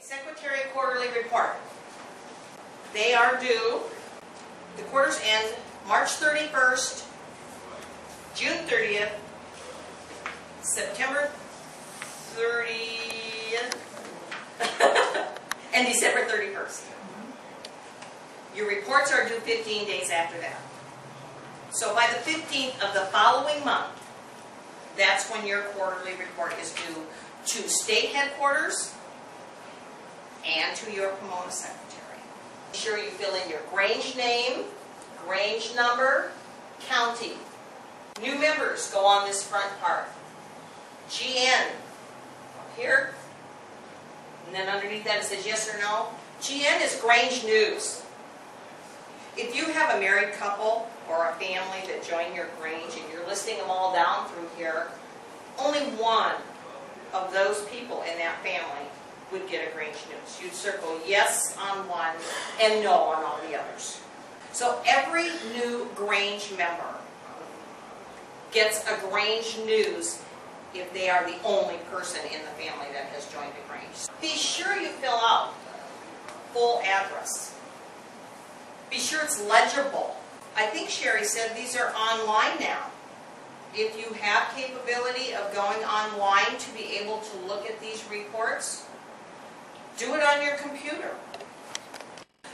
Secretary Quarterly Report. They are due. The quarters end March 31st, June 30th, September 30th, and December 31st. Your reports are due 15 days after that. So by the 15th of the following month, that's when your quarterly report is due to state headquarters and to your Pomona secretary. Be sure you fill in your Grange name, Grange number, county. New members go on this front part. GN up here, and then underneath that it says yes or no. GN is Grange News. If you have a married couple or a family that join your Grange and you're listing them all down through here, only one of those people in that family would get a Grange News. You'd circle yes on one and no on all the others. So every new Grange member gets a Grange News if they are the only person in the family that has joined the Grange. Be sure you fill out full address. Be sure it's legible. I think Sherry said these are online now. If you have capability of going online to be able to look at these reports, do it on your computer.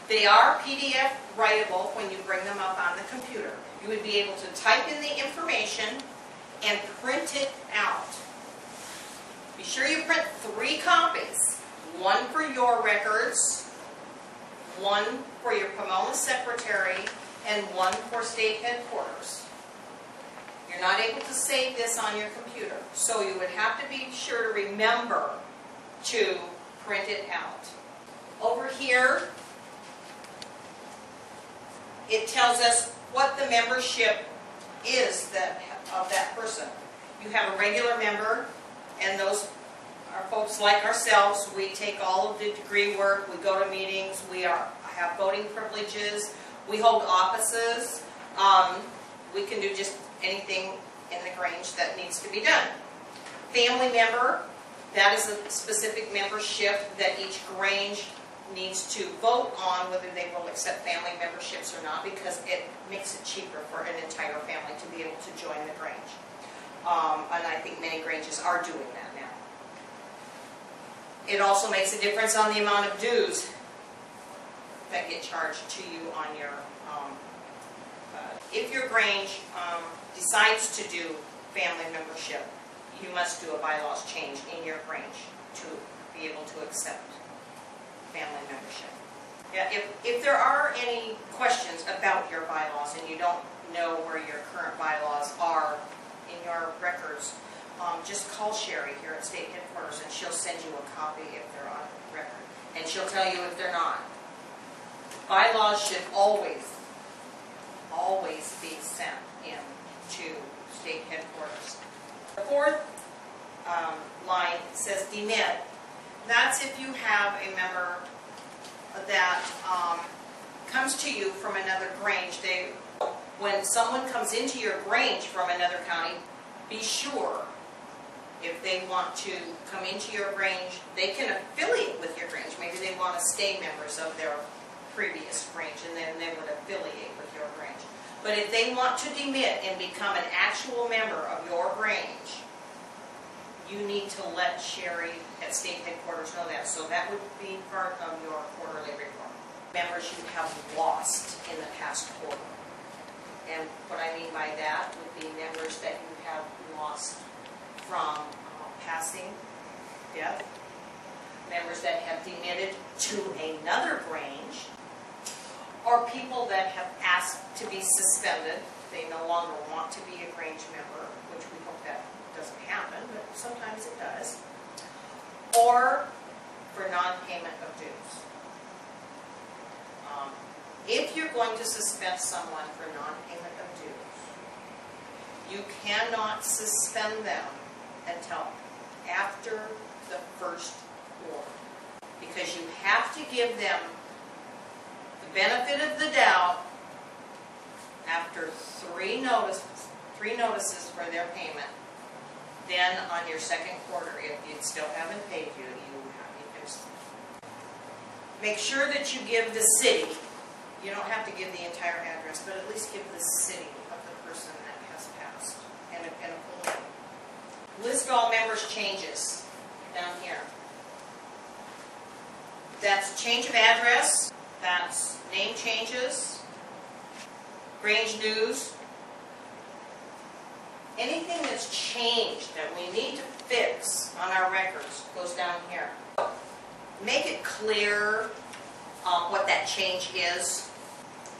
They are PDF writable when you bring them up on the computer. You would be able to type in the information and print it out. Be sure you print 3 copies. One for your records, one for your Pomona secretary, and one for state headquarters. You're not able to save this on your computer, so you would have to be sure to remember to print it out. Over here, it tells us what the membership is of that person. You have a regular member, and those are folks like ourselves. We take all of the degree work, we go to meetings, we have voting privileges, we hold offices, we can do just anything in the Grange that needs to be done. Family member, that is a specific membership that each Grange needs to vote on whether they will accept family memberships or not, because it makes it cheaper for an entire family to be able to join the Grange. And I think many Granges are doing that now. It also makes a difference on the amount of dues that get charged to you on your if your Grange decides to do family membership, you must do a bylaws change in your Grange to be able to accept family membership. Yeah, if there are any questions about your bylaws and you don't know where your current bylaws are in your records, just call Sherry here at state headquarters and she'll send you a copy if they're on record. And she'll tell you if they're not. Bylaws should always be sent in to state headquarters. The 4th line says demit. That's if you have a member that comes to you from another Grange. When someone comes into your Grange from another county, be sure if they want to come into your Grange, they can affiliate with your Grange. Maybe they want to stay members of their previous Grange, and then they would affiliate with your Grange. But if they want to demit and become an actual member of your Grange, you need to let Sherry at state headquarters know that. So that would be part of your quarterly report. Members you have lost in the past quarter. And what I mean by that would be members that you have lost from passing, death, members that have demitted to another Grange, or people that have asked to be suspended. They no longer want to be a Grange member, which we hope that doesn't happen, but sometimes it does. Or for non-payment of dues. If you're going to suspend someone for non-payment of dues, you cannot suspend them until after the 1st quarter, because you have to give them the benefit of the doubt after 3 notices for their payment. Then on your 2nd quarter, if you still haven't paid you, make sure that you give the city, you don't have to give the entire address, but at least give the city of the person that has passed and a full name. List all members' changes down here. That's change of address, that's name changes, Grange news. Anything that's changed that we need to fix on our records goes down here. Make it clear what that change is.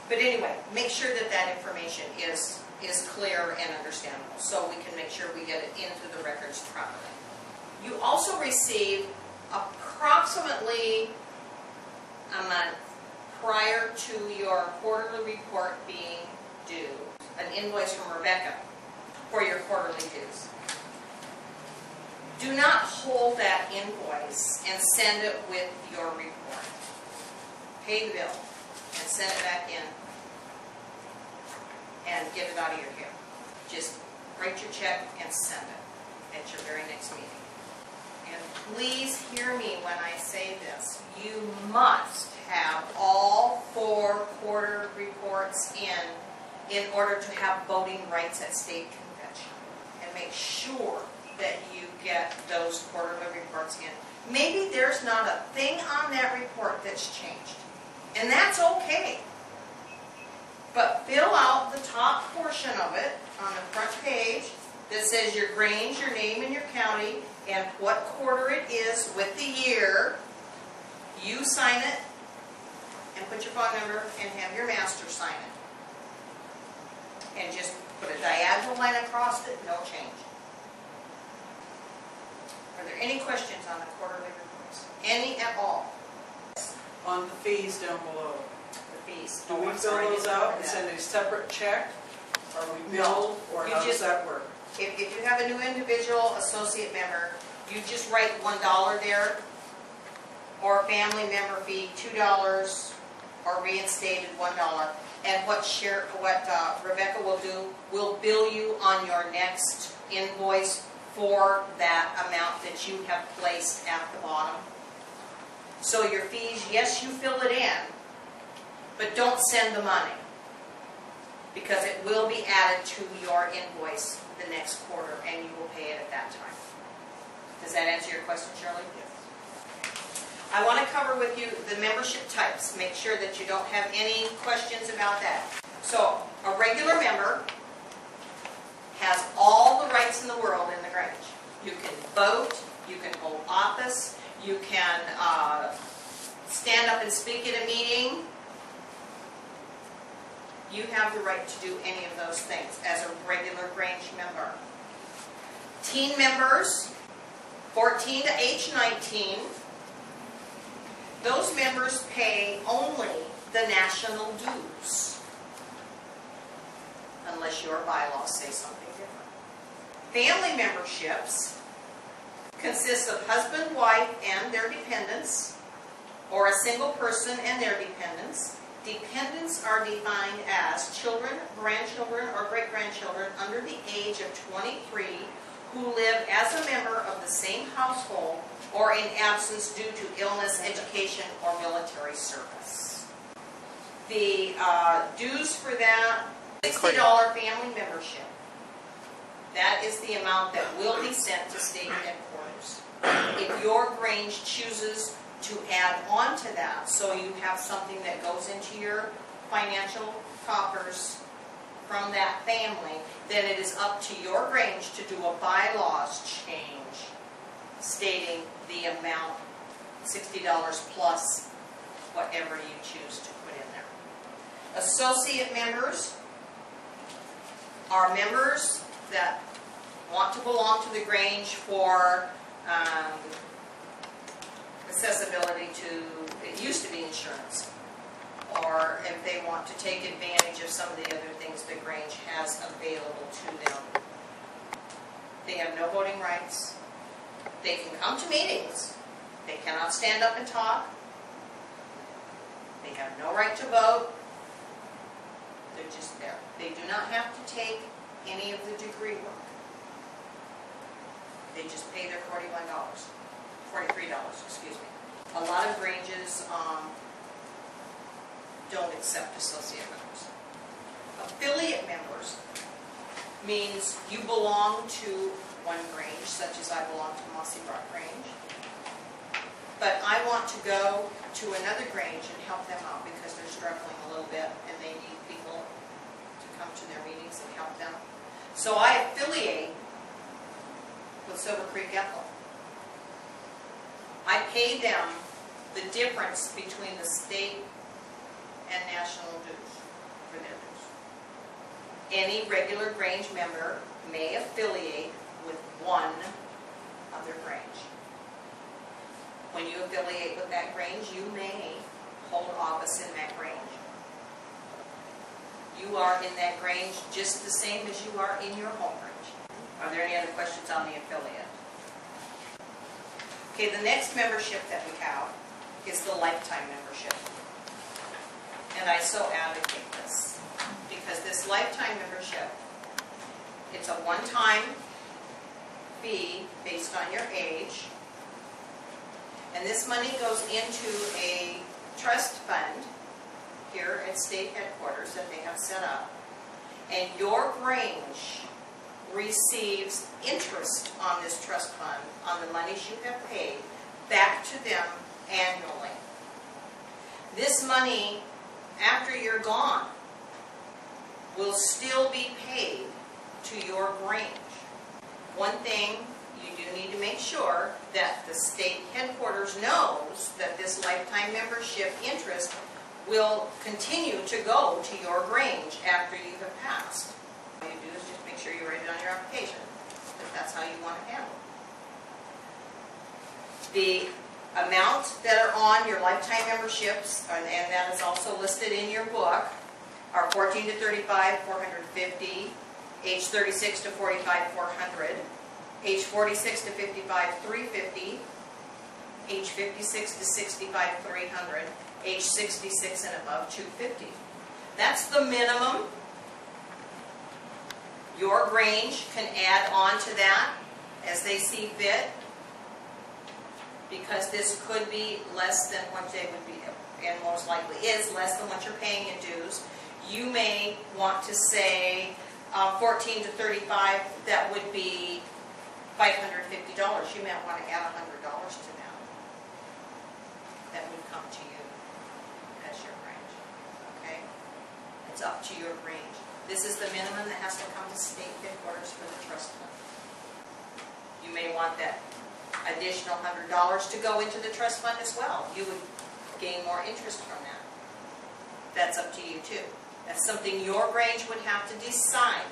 But anyway, make sure that that information is clear and understandable so we can make sure we get it into the records properly. You also receive approximately a month prior to your quarterly report being due an invoice from Rebecca for your quarterly dues. Do not hold that invoice and send it with your report. Pay the bill and send it back in and get it out of your hair. Just write your check and send it at your very next meeting. And please hear me when I say this. You must have all 4 quarter reports in order to have voting rights at state convention. And make sure that you get those quarterly reports in. Maybe there's not a thing on that report that's changed. And that's okay. But fill out the top portion of it on the front page that says your Grange, your name and your county, and what quarter it is with the year. You sign it and put your phone number and have your master sign it. And just put a diagonal line across it, no change. Are there any questions on the quarterly reports? Any at all? On the fees down below. The fees. Do we fill those out and send a separate check? Are we billed, or how does that work? If you have a new individual associate member, you just write $1 there, or family member fee $2, or reinstated $1. And what Rebecca will do, will bill you on your next invoice for that amount that you have placed at the bottom. So your fees, yes, you fill it in, but don't send the money, because it will be added to your invoice the next quarter, and you will pay it at that time. Does that answer your question, Shirley? Yes. I want to cover with you the membership types. Make sure that you don't have any questions about that. So, a regular member has all the rights in the world in the Grange. You can vote, you can hold office, you can stand up and speak at a meeting. You have the right to do any of those things as a regular Grange member. Teen members, 14 to age 19, those members pay only the national dues, unless your bylaws say something different. Family memberships consist of husband, wife, and their dependents, or a single person and their dependents. Dependents are defined as children, grandchildren, or great-grandchildren under the age of 23 who live as a member of the same household or in absence due to illness, education, or military service. The dues for that, $60 family membership. That is the amount that will be sent to state headquarters. If your Grange chooses to add on to that, so you have something that goes into your financial coffers from that family, then it is up to your Grange to do a bylaws change stating the amount, $60 plus whatever you choose to put in there. Associate members are members that want to belong to the Grange for accessibility to, it used to be insurance, or if they want to take advantage of some of the other things the Grange has available to them. They have no voting rights. They can come to meetings. They cannot stand up and talk. They have no right to vote. They're just there. They do not have to take any of the degree work. They just pay their $43, excuse me. A lot of Granges don't accept associate members. Affiliate members means you belong to one Grange, such as I belong to Mossy Rock Grange. But I want to go to another Grange and help them out because they're struggling a little bit and they need people to come to their meetings and help them. So I affiliate with Silver Creek Ethel. I pay them the difference between the state and national dues for their dues. Any regular Grange member may affiliate with one other Grange. When you affiliate with that Grange, you may hold office in that Grange. You are in that Grange just the same as you are in your home Grange. Are there any other questions on the affiliate? Okay, the next membership that we have is the lifetime membership. And I so advocate this because this lifetime membership, it's a one-time fee based on your age. And this money goes into a trust fund here at state headquarters that they have set up. And your Grange receives interest on this trust fund, on the monies you have paid, back to them annually. This money, after you're gone, will still be paid to your Grange. One thing you do need to make sure that the state headquarters knows that this lifetime membership interest will continue to go to your Grange after you have passed. All you do is just make sure you write it on your application, if that's how you want to handle it. The amounts that are on your lifetime memberships, and that is also listed in your book, are 14 to 35, $450, age 36 to 45, $400, age 46 to 55, $350, age 56 to 65, $300, age 66 and above, $250. That's the minimum. Your Grange can add on to that as they see fit, because this could be less than what they would be, and most likely is less than what you're paying in dues. You may want to say 14 to 35, that would be $550. You may want to add $100 to that. That would come to you as your Grange. Okay? It's up to your Grange. This is the minimum that has to come to state headquarters for the trust fund. You may want that additional $100 to go into the trust fund as well. You would gain more interest from that. That's up to you too. That's something your Grange would have to decide.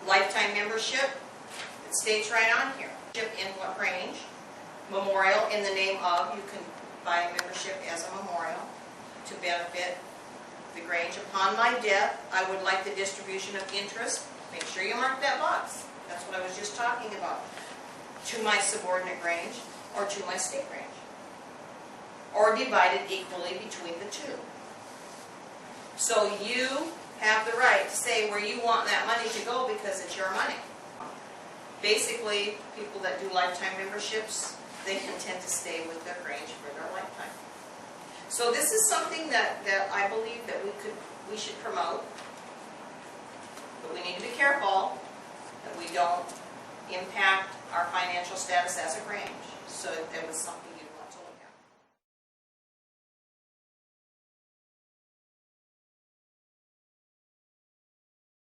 Lifetime membership, it states right on here. In what Grange? Memorial in the name of, you can buy a membership as a memorial to benefit the Grange. Upon my death, I would like the distribution of interest. Make sure you mark that box. That's what I was just talking about. To my subordinate Grange or to my state Grange, or divided equally between the two. So you have the right to say where you want that money to go because it's your money. Basically, people that do lifetime memberships, they intend to stay with their Grange for their lifetime. So this is something that I believe that we should promote, but we need to be careful that we don't impact our financial status as a Grange. So if there was something